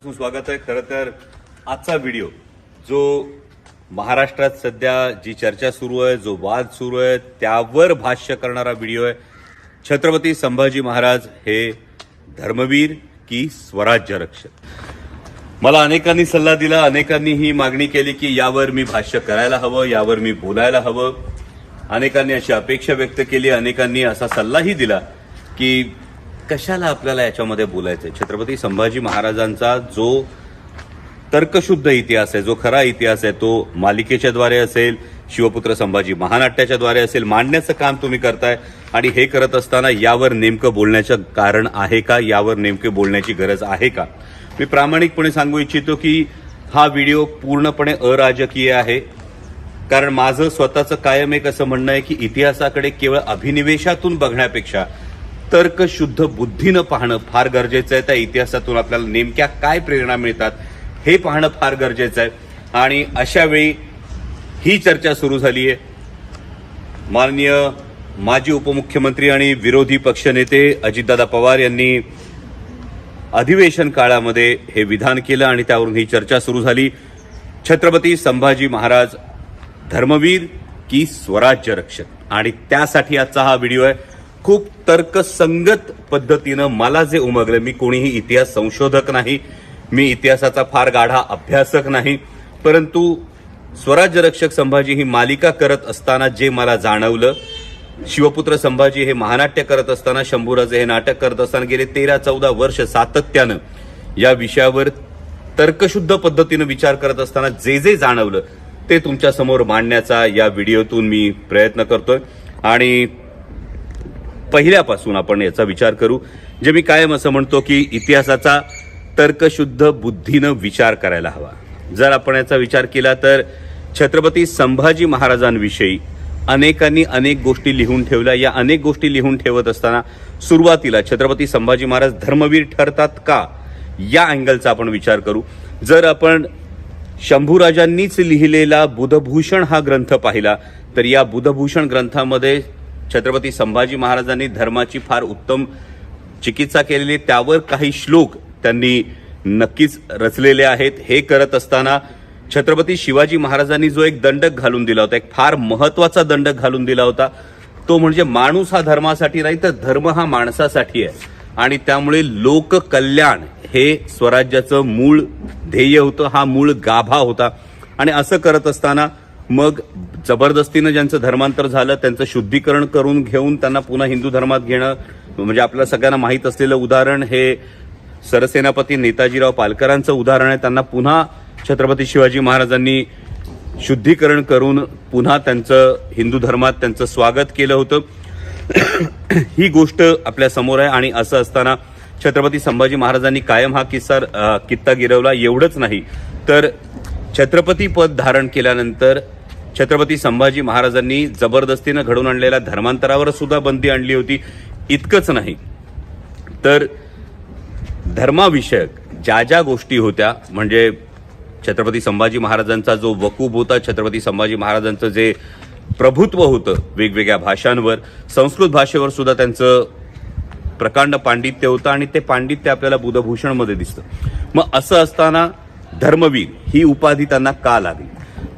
स्वागत आहे। खरं तर आजचा व्हिडिओ जो महाराष्ट्रात सध्या जी चर्चा सुरू आहे, जो वाद सुरू आहे, त्यावर भाष्य करणारा व्हिडिओ आहे। छत्रपती संभाजी महाराज हे धर्मवीर की स्वराज्य रक्षक। मला अनेकांनी सल्ला दिला, अनेकांनी ही मागणी केली की यावर मी भाष्य करायला हवं, यावर मी बोलायला हवं। अनेकांनी अशी अपेक्षा व्यक्त केली, अनेकांनी असा सल्लाही दिला की कशाला आपल्याला याच्यामध्ये बोलायचंय। छत्रपती संभाजी महाराजांचा जो तर्कशुद्ध इतिहास आहे, जो खरा इतिहास आहे, तो मालिकेच्या द्वारे असेल, शिवपुत्र संभाजी महानाट्याच्या द्वारे असेल, मांडण्याचं काम तुम्ही करताय। आणि हे करत असताना यावर नेमकं बोलण्याचं कारण आहे का, यावर नेमके बोलण्याची गरज आहे का? मी प्रामाणिकपणे सांगू इच्छितो की हा व्हिडिओ पूर्णपणे अराजकीय आहे। कारण माझं स्वतःचं कायम एक असं म्हणणं आहे की इतिहासाकडे केवळ अभिनिवेशातून बघण्यापेक्षा तर्कशुद्ध बुद्धीनं पाहणं फार गरजेचं आहे। त्या इतिहासातून आपल्याला नेमक्या काय प्रेरणा मिळतात हे पाहणं फार गरजेचं आहे। आणि अशा वेळी ही चर्चा सुरू झाली आहे। माननीय माजी उपमुख्यमंत्री आणि विरोधी पक्षनेते अजितदादा पवार यांनी अधिवेशन काळामध्ये हे विधान केलं आणि त्यावरून ही चर्चा सुरू झाली। छत्रपती संभाजी महाराज धर्मवीर की स्वराज्य रक्षक, आणि त्यासाठी आजचा हा व्हिडिओ आहे। खूप तर्कसंगत पद्धतीनं मला जे उमगलं, मी कोणीही इतिहास संशोधक नाही, मी इतिहासाचा फार गाढा अभ्यासक नाही, परंतु स्वराज्य रक्षक संभाजी ही मालिका करत असताना जे मला जाणवलं, शिवपुत्र संभाजी हे महानाट्य करत असताना, शंभूराजे हे नाटक करत असताना गेले 13-14 वर्ष सातत्यानं या विषयावर तर्कशुद्ध पद्धतीनं विचार करत असताना जे जे जाणवलं ते तुमच्या समोर मांडण्याचा या व्हिडिओतून मी प्रयत्न करतोय। आणि पहिल्यापासून आपण याचा विचार करू, जे मी कायम असं म्हणतो की इतिहासाचा तर्कशुद्ध बुद्धीनं विचार करायला हवा। जर आपण याचा विचार केला तर छत्रपती संभाजी महाराजांविषयी अनेकांनी अनेक गोष्टी लिहून ठेवल्या। या अनेक गोष्टी लिहून ठेवत असताना सुरुवातीला छत्रपती संभाजी महाराज धर्मवीर ठरतात का, या अँगलचा आपण विचार करू। जर आपण शंभूराजांनीच लिहिलेला बुधभूषण हा ग्रंथ पाहिला तर या बुधभूषण ग्रंथामध्ये छत्रपती संभाजी महाराजांनी धर्माची फार उत्तम चिकित्सा केलेली, त्यावर काही श्लोक त्यांनी नक्कीच रचलेले आहेत। हे करत असताना छत्रपती शिवाजी महाराजांनी जो एक दंडक घालून दिला होता, एक फार महत्वाचा दंडक घालून दिला होता, तो म्हणजे माणूस हा धर्मासाठी नाही तर धर्म हा माणसासाठी आहे। आणि त्यामुळे लोककल्याण हे स्वराज्याचं मूळ ध्येय होतं, हा मूळ गाभा होता। आणि असं करत असताना मग जबरदस्तीनं ज्यांचं धर्मांतर झालं त्यांचं शुद्धीकरण करून घेऊन त्यांना पुन्हा हिंदू धर्मात घेणं, म्हणजे आपल्या सगळ्यांना माहीत असलेलं उदाहरण हे सरसेनापती नेताजीराव पालकरांचं उदाहरण आहे। त्यांना पुन्हा छत्रपती शिवाजी महाराजांनी शुद्धीकरण करून पुन्हा त्यांचं हिंदू धर्मात त्यांचं स्वागत केलं होतं। ही गोष्ट आपल्या समोर आहे। आणि असं असताना छत्रपती संभाजी महाराजांनी कायम हा कित्ता गिरवला। एवढंच नाही तर छत्रपती पद धारण केल्यानंतर छत्रपती संभाजी महाराजांनी जबरदस्तीनं घडवून आणलेल्या धर्मांतरावर सुद्धा बंदी आणली होती। इतकंच नाही तर धर्माविषयक ज्या ज्या गोष्टी होत्या, म्हणजे छत्रपती संभाजी महाराजांचा जो वकूब होता, छत्रपती संभाजी महाराजांचं जे प्रभुत्व होतं वेगवेगळ्या भाषांवर, संस्कृत भाषेवर सुद्धा त्यांचं प्रकांड पांडित्य होतं आणि ते पांडित्य आपल्याला बुधभूषणमध्ये दिसतं। मग असं असताना धर्मवीर ही उपाधी त्यांना का लागली?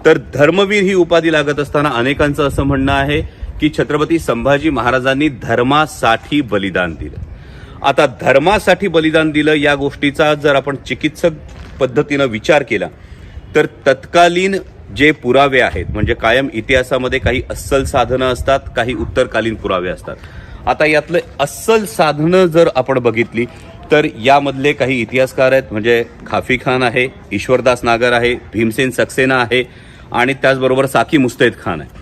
तर धर्मवीर ही उपाधी लागत असताना अनेकांचं असं म्हणणं आहे की छत्रपती संभाजी महाराजांनी धर्मासाठी बलिदान दिलं। आता धर्मासाठी बलिदान दिलं या गोष्टीचा जर आपण चिकित्सक पद्धतीनं विचार केला तर तत्कालीन जे पुरावे आहेत, म्हणजे कायम इतिहासामध्ये काही अस्सल साधनं असतात, काही उत्तरकालीन पुरावे असतात। आता यातलं अस्सल साधनं जर आपण बघितली तर यामधले काही इतिहासकार आहेत, म्हणजे खाफी खान आहे, ईश्वरदास नागर आहे, भीमसेन सक्सेना आहे आणि त्याचबरोबर साकी मुस्तैद खान आहे।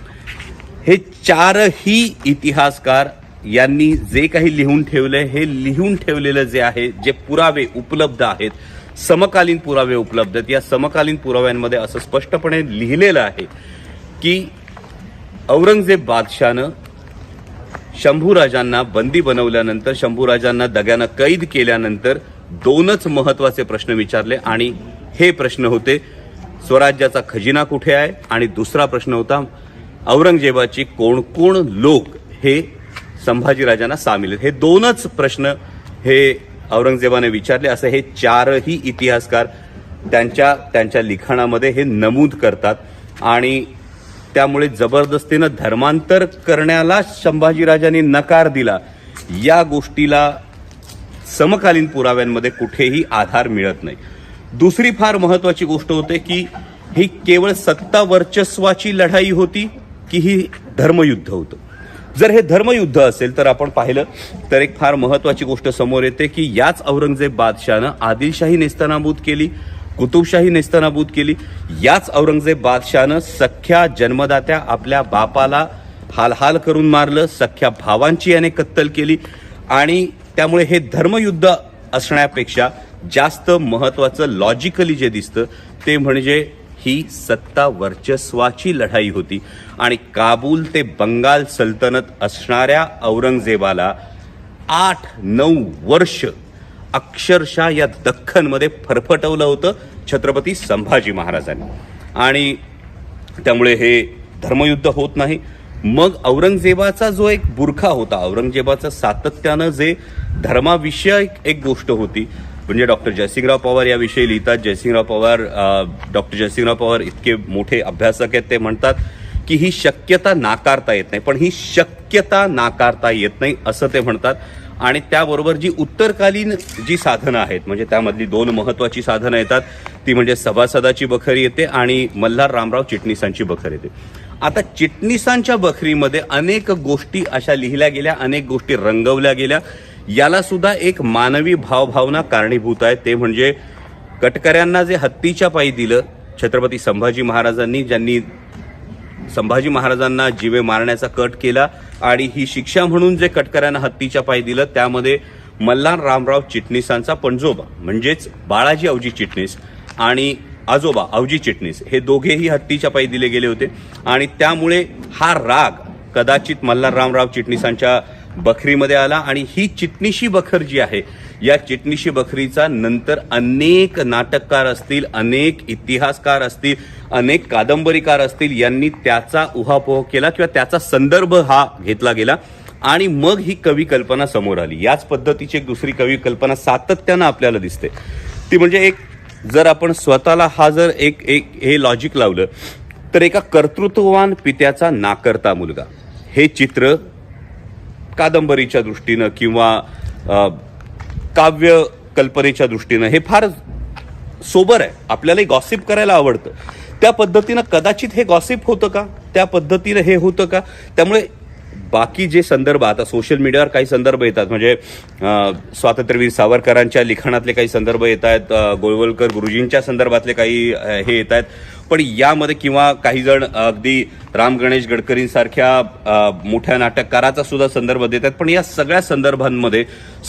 हे चारही इतिहासकार यांनी जे काही लिहून ठेवलंय, हे लिहून ठेवलेलं जे आहे, जे पुरावे उपलब्ध आहेत, समकालीन पुरावे उपलब्ध आहेत, या समकालीन पुराव्यांमध्ये असं स्पष्टपणे लिहिलेलं आहे की औरंगजेब बादशाहनं शंभूराजांना बंदी बनवल्यानंतर, शंभूराजांना दग्यानं कैद केल्यानंतर दोनच महत्वाचे प्रश्न विचारले। आणि हे प्रश्न होते, स्वराज्याचा खजिना कुठे आहे, आणि दुसरा प्रश्न होता औरंगजेबाची कोण कोण लोक हे संभाजीराजांना सामील आहेत। हे दोनच प्रश्न हे औरंगजेबाने विचारले, असं हे चारही इतिहासकार त्यांच्या लिखाणामध्ये हे नमूद करतात. आणि त्यामुळे जबरदस्तीनं धर्मांतर करण्याला संभाजीराजांनी नकार दिला, या गोष्टीला समकालीन पुराव्यांमध्ये कुठेही आधार मिळत नाही. दुसरी फार महत्वाची गोष्ट होते की ही केवळ सत्ता वर्चस्वाची लढाई होती की ही धर्मयुद्ध होतं. जर हे धर्मयुद्ध असेल तर आपण पाहिलं तर एक फार महत्वाची गोष्ट समोर येते की याच औरंगजेब बादशाहनं आदिलशाही नेस्तनाबूत केली, कुतुबशाही नेस्तनाबूत केली. याच औरंगजेब बादशाहनं सख्या जन्मदात्या आपल्या बापाला हाल करून मारलं, सख्या भावांची याने कत्तल केली. आणि त्यामुळे हे धर्मयुद्ध असण्यापेक्षा जास्त महत्वाचं लॉजिकली जे दिसतं ते म्हणजे ही सत्ता वर्चस्वाची लढाई होती. आणि काबूल ते बंगाल सल्तनत असणाऱ्या औरंगजेबाला 8-9 वर्ष अक्षरशः या दख्खनमध्ये फरफटवलं होतं छत्रपती संभाजी महाराजांनी. आणि त्यामुळे हे धर्मयुद्ध होत नाही. मग औरंगजेबाचा जो एक बुरखा होता, औरंगजेबाचं सातत्यानं जे धर्माविषयक एक गोष्ट होती, म्हणजे डॉक्टर जयसिंगराव पवार याविषयी लिहितात. डॉक्टर जयसिंगराव पवार इतके मोठे अभ्यासक आहेत, ते म्हणतात की ही शक्यता नाकारता येत नाही, पण ही शक्यता नाकारता येत नाही असं ते म्हणतात. आणि त्याबरोबर जी उत्तरकालीन जी साधनं आहेत, म्हणजे त्यामधली 2 महत्वाची साधनं येतात, ती म्हणजे सभासदाची बखरी येते आणि मल्हार रामराव चिटणीसांची बखर येते. आता चिटणीसांच्या बखरीमध्ये अनेक गोष्टी अशा लिहिल्या गेल्या, अनेक गोष्टी रंगवल्या गेल्या. याला सुद्धा एक मानवी भावभावना कारणीभूत आहे. ते म्हणजे कटकऱ्यांना जे हत्तीच्या पायी दिलं छत्रपती संभाजी महाराजांनी, ज्यांनी संभाजी महाराजांना जीवे मारण्याचा कट केला आणि ही शिक्षा म्हणून जे कटकऱ्यांना हत्तीच्या पायी दिलं, त्यामध्ये मल्हार रामराव चिटणीसांचा पणजोबा म्हणजेच बाळाजी अवजी चिटणीस आणि आजोबा अवजी चिटणीस हे दोघेही हत्तीच्या पायी दिले गेले होते. आणि त्यामुळे हा राग कदाचित मल्हार रामराव चिटणीसांच्या बखरीमध्ये आला. आणि ही चिटणीशी बखर जी आहे, या चिटणीशी बखरीचा नंतर अनेक नाटककार असतील, अनेक इतिहासकार असतील, अनेक कादंबरीकार असतील, यांनी त्याचा उहापोह केला किंवा त्याचा संदर्भ हा घेतला गेला. आणि मग ही कवी कल्पना समोर आली. याच पद्धतीची एक दुसरी कवी कल्पना सातत्यानं आपल्याला दिसते, ती म्हणजे एक, जर आपण स्वतःला एक हे लॉजिक लावलं तर एका कर्तृत्ववान पित्याचा नाकर्ता मुलगा, हे चित्र कादंबरीच्या दृष्टीनं किंवा काव्य कल्पनेच्या दृष्टीनं हे फार सोबर आहे. आपल्यालाही गॉसिप करायला आवडतं. त्या पद्धतीनं कदाचित हे गॉसिप होतं का, त्या पद्धतीनं हे होतं का. त्यामुळे बाकी जे संदर्भ, आता सोशल मीडियावर काही संदर्भ येतात, म्हणजे स्वातंत्र्यवीर सावरकरांच्या लिखाणातले काही संदर्भ येत आहेत, गोळवलकर गुरुजींच्या संदर्भातले काही हे येत आहेत, पण यामध्ये किंवा काही जण अगदी राम गणेश गडकरींसारख्या मोठ्या नाटककाराचा सुद्धा संदर्भ देत आहेत. पण या सगळ्या संदर्भांमध्ये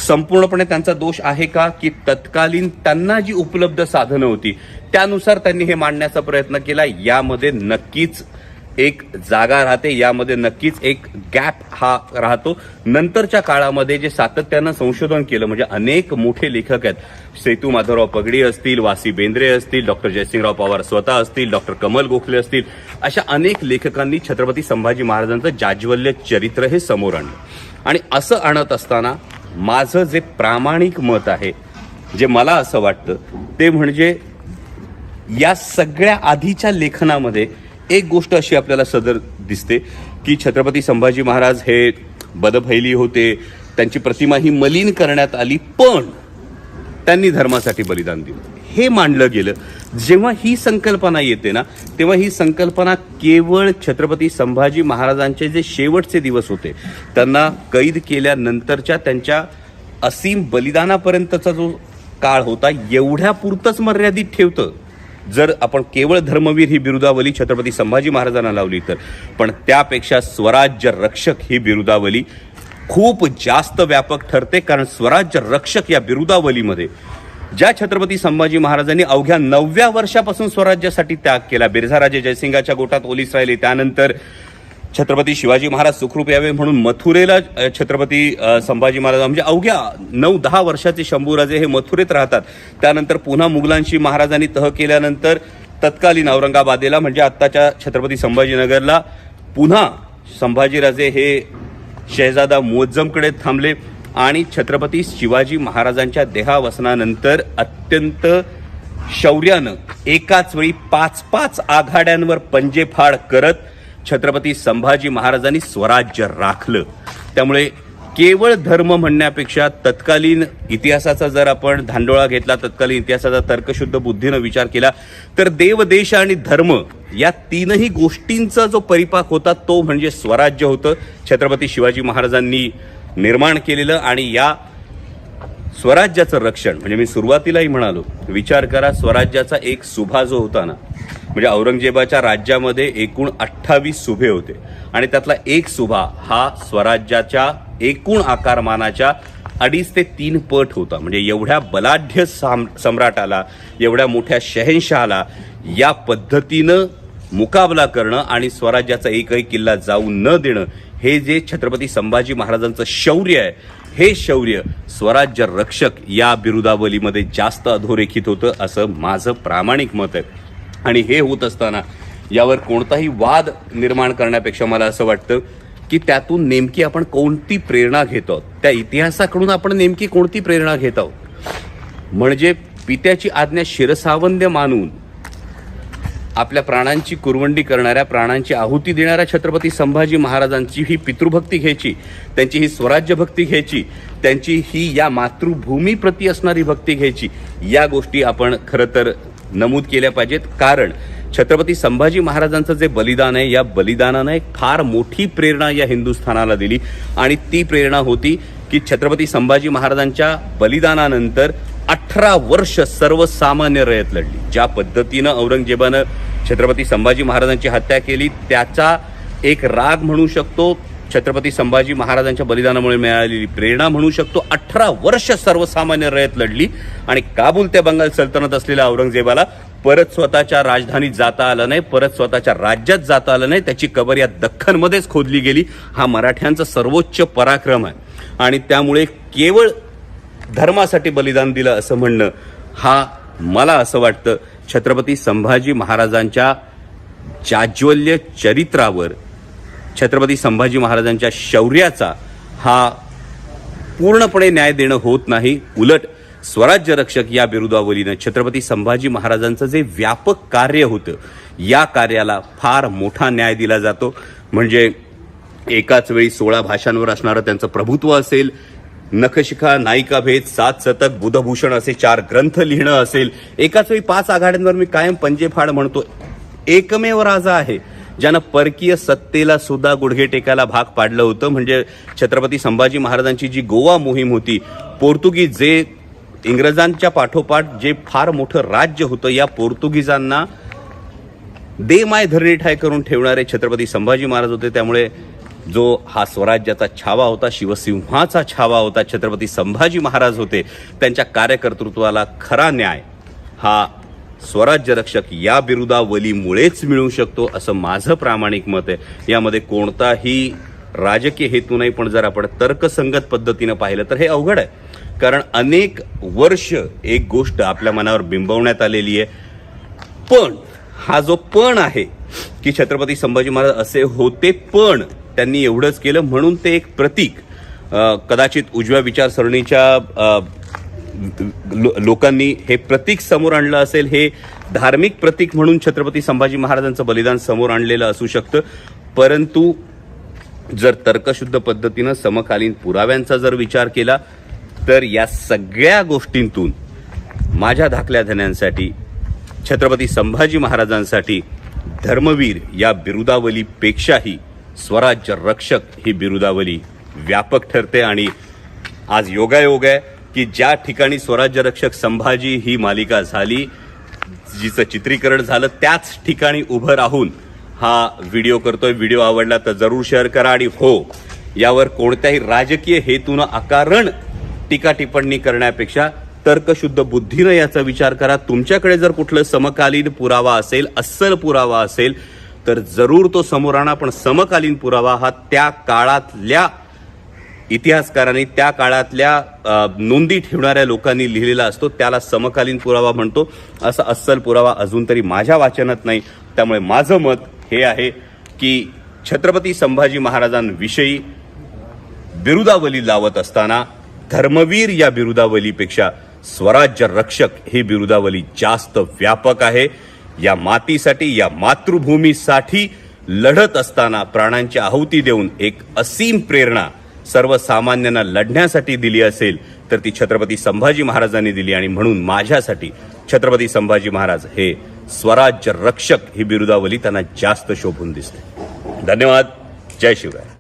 संपूर्णपणे त्यांचा दोष आहे का, की तत्कालीन त्यांना जी उपलब्ध साधनं होती त्यानुसार त्यांनी हे मांडण्याचा प्रयत्न केला. यामध्ये नक्कीच एक जागा राहते, यामध्ये नक्कीच एक गॅप हा राहतो. नंतरच्या काळामध्ये जे सातत्यानं संशोधन केलं, म्हणजे अनेक मोठे लेखक आहेत, सेतू माधवराव पगडी असतील, वासी बेंद्रे असतील, डॉक्टर जयसिंगराव पवार स्वतः असतील, डॉक्टर कमल गोखले असतील, अशा अनेक लेखकांनी छत्रपती संभाजी महाराजांचं जाज्वल्य चरित्र हे समोर आणलं. आणि असं आणत असताना माझं जे प्रामाणिक मत आहे, जे मला असं वाटतं, ते म्हणजे या सगळ्या आधीच्या लेखनामध्ये एक गोष्ट अशी आपल्याला सदर दिसते की छत्रपती संभाजी महाराज हे बदफैली होते, त्यांची प्रतिमा ही मलिन करण्यात आली, पण त्यांनी धर्मासाठी बलिदान दिलं, हे मांडलं गेलं. जेव्हा ही संकल्पना येते ना, तेव्हा ही संकल्पना केवळ छत्रपती संभाजी महाराजांचे जे शेवटचे दिवस होते, त्यांना कैद केल्यानंतरच्या त्यांच्या असीम बलिदानापर्यंतचा जो काळ होता, एवढ्यापुरतंच मर्यादित ठेवतं. जर आपण केवळ धर्मवीर ही बिरुदावली छत्रपती संभाजी महाराजांना लावली तर, पण त्यापेक्षा स्वराज्य रक्षक ही बिरुदावली खूप जास्त व्यापक ठरते. कारण स्वराज्य रक्षक या बिरुदावलीमध्ये ज्या छत्रपती संभाजी महाराजांनी अवघ्या 9व्या वर्षापासून स्वराज्यासाठी त्याग केला, बिरझाराजे जयसिंगाच्या गोटात ओलीस राहिले, त्यानंतर छत्रपती शिवाजी महाराज सुखरूप यावे म्हणून मथुरेला छत्रपती संभाजी महाराज, म्हणजे अवघ्या 9-10 वर्षाचे शंभूराजे हे मथुरेत राहतात. त्यानंतर पुन्हा मुघलांशी महाराजांनी तह केल्यानंतर तत्कालीन औरंगाबादेला, म्हणजे आत्ताच्या छत्रपती संभाजीनगरला पुन्हा संभाजीराजे हे शहजादा मुअज्जमकडे थांबले. आणि छत्रपती शिवाजी महाराजांच्या देहावसनानंतर अत्यंत शौर्यानं एकाच वेळी 5-5 आघाड्यांवर पंजेफाड करत छत्रपती संभाजी महाराजांनी स्वराज्य राखलं. त्यामुळे केवळ धर्म म्हणण्यापेक्षा तत्कालीन इतिहासाचा जर आपण धांडोळा घेतला, तत्कालीन इतिहासाचा तर्कशुद्ध बुद्धीनं विचार केला तर देव, देश आणि धर्म या तीनही गोष्टींचा जो परिपाक होता तो म्हणजे स्वराज्य होतं. छत्रपती शिवाजी महाराजांनी निर्माण केलेलं. आणि या स्वराज्याचं रक्षण म्हणजे मी सुरुवातीलाही म्हणालो, विचार करा, स्वराज्याचा एक सुभा जो होता ना, म्हणजे औरंगजेबाच्या राज्यामध्ये एकूण 28 सुभे होते आणि त्यातला एक सुभा हा स्वराज्याच्या एकूण आकारमानाच्या 2.5 ते 3 पट होता. म्हणजे एवढ्या बलाढ्य सम्राटाला, एवढ्या मोठ्या शहेनशहाला या पद्धतीनं मुकाबला करणं आणि स्वराज्याचा एकही किल्ला जाऊ न देणं, हे जे छत्रपती संभाजी महाराजांचं शौर्य आहे, हे शौर्य स्वराज्य रक्षक या बिरुदावलीमध्ये जास्त अधोरेखित होतं असं माझं प्रामाणिक मत आहे. आणि हे होत असताना यावर कोणताही वाद निर्माण करण्यापेक्षा मला असं वाटतं की त्यातून नेमकी आपण कोणती प्रेरणा घेत आहोत, त्या इतिहासाकडून आपण नेमकी कोणती प्रेरणा घेत आहोत. म्हणजे पित्याची आज्ञा शिरसावंद्य मानून आपल्या प्राणांची कुरवंडी करणाऱ्या, प्राणांची आहुती देणाऱ्या छत्रपती संभाजी महाराजांची ही पितृभक्ती घ्यायची, त्यांची ही स्वराज्यभक्ती घ्यायची, त्यांची ही या मातृभूमीप्रती असणारी भक्ती घ्यायची. या गोष्टी आपण खरं तर नमूद केल्या पाहिजेत. कारण छत्रपती संभाजी महाराजांचं जे बलिदान आहे, या बलिदानानं एक फार मोठी प्रेरणा या हिंदुस्थानाला दिली. आणि ती प्रेरणा होती की छत्रपती संभाजी महाराजांच्या बलिदानानंतर 18 वर्ष सर्वसामान्य रयत लढली. ज्या पद्धतीनं औरंगजेबानं छत्रपती संभाजी महाराजांची हत्या केली, त्याचा एक राग म्हणू शकतो, छत्रपती संभाजी महाराजांच्या बलिदानामुळे मिळालेली प्रेरणा म्हणू शकतो. 18 वर्ष सर्वसामान्य रयत लढली आणि काबूल ते बंगाल सल्तनत असलेल्या औरंगजेबाला परत स्वतःच्या राजधानीत जाता आलं नाही, परत स्वतःच्या राज्यात जाता आलं नाही. त्याची कबर या दख्खनमध्येच खोदली गेली. हा मराठ्यांचा सर्वोच्च पराक्रम आहे. आणि त्यामुळे केवळ धर्मासाठी बलिदान दिलं असं म्हणणं, हा मला असं वाटतं छत्रपती संभाजी महाराजांच्या जाज्वल्य चरित्रावर, छत्रपती संभाजी महाराजांच्या शौर्याचा हा पूर्णपणे न्याय देणं होत नाही. उलट स्वराज्य रक्षक या बिरुदावलीनं छत्रपती संभाजी महाराजांचं जे व्यापक कार्य होतं, या कार्याला फार मोठा न्याय दिला जातो. म्हणजे एकाच वेळी 16 भाषांवर असणारं त्यांचं प्रभुत्व असेल, नखशिखा, नायिकाभेद, 7 शतक, बुधभूषण असे 4 ग्रंथ लिहिणं असेल, एकाच वेळी 5 आघाड्यांवर मी कायम पंजेफाड म्हणतो, एकमेव राजा आहे ज्यानं परकीय सत्तेला सुद्धा गुडघे टेकायला भाग पाडलं होतं. म्हणजे छत्रपती संभाजी महाराजांची जी गोवा मोहीम होती, पोर्तुगीज जे इंग्रजांच्या पाठोपाठ जे फार मोठं राज्य होतं, या पोर्तुगीजांना दे माय धरणी ठाय करून ठेवणारे छत्रपती संभाजी महाराज होते. त्यामुळे जो हा स्वराज्याचा छावा होता, शिवसिंहाचा छावा होता, छत्रपती संभाजी महाराज होते, त्यांच्या कार्यकर्तृत्वाला खरा न्याय हा स्वराज्य रक्षक या बिरुदावलीमुळेच मिळू शकतो असं माझं प्रामाणिक मत आहे. यामध्ये कोणताही राजकीय हेतू नाही. पण जर आपण तर्कसंगत पद्धतीनं पाहिलं तर हे अवघड आहे. कारण अनेक वर्ष एक गोष्ट आपल्या मनावर बिंबवण्यात आलेली आहे. पण हा जो पण आहे की छत्रपती संभाजी महाराज असे होते, पण त्यांनी एवढंच केलं म्हणून ते एक प्रतीक, कदाचित उजव्या विचारसरणीच्या लोकांनी हे प्रतीक समोर आणलं असेल. हे धार्मिक प्रतीक म्हणून छत्रपती संभाजी महाराजांचं बलिदान समोर आणलेलं असू शकतं. परंतु जर तर्कशुद्ध पद्धतीनं समकालीन पुराव्यांचा जर विचार केला तर या सगळ्या गोष्टींतून माझ्या धाकल्या धन्यांसाठी, छत्रपती संभाजी महाराजांसाठी धर्मवीर या बिरुदावलीपेक्षाही स्वराज्य रक्षक ही बिरुदावली व्यापक ठरते. आणि आज योगायोग आहे की ज्या ठिकाणी स्वराज्य रक्षक संभाजी ही मालिका झाली, जिचं चित्रीकरण झालं, त्याच ठिकाणी उभं राहून हा व्हिडिओ करतोय. व्हिडिओ आवडला तर जरूर शेअर करा. आणि हो, यावर कोणत्याही राजकीय हेतूनं अकारण टीका टिप्पणी करण्यापेक्षा तर्कशुद्ध बुद्धीनं याचा विचार करा. तुमच्याकडे जर कुठलं समकालीन पुरावा असेल, अस्सल पुरावा असेल तर जरूर तो समोर आणा. पण समकालीन पुरावा हा त्या काळातल्या इतिहासकारांनी, त्या काळातल्या नोंदी ठेवणाऱ्या लोकांनी लिहिलेला असतो, त्याला समकालीन पुरावा म्हणतो. असा अस्सल पुरावा अजून तरी माझ्या वाचनात नाही. त्यामुळे माझं मत हे आहे की छत्रपती संभाजी महाराजांविषयी बिरुदावली लावत असताना धर्मवीर या बिरुदावलीपेक्षा स्वराज्य रक्षक ही बिरुदावली जास्त व्यापक आहे. या मातीसाठी, या मातृभूमीसाठी लढत असताना प्राणांची आहुती देऊन एक असीम प्रेरणा सर्वसामान्यांना लढण्यासाठी दिली असेल तर ती छत्रपती संभाजी महाराजांनी दिली. आणि म्हणून माझ्यासाठी छत्रपती संभाजी महाराज हे स्वराज्य रक्षक ही बिरुदावली त्यांना जास्त शोभून दिसते. धन्यवाद. जय शिवराय.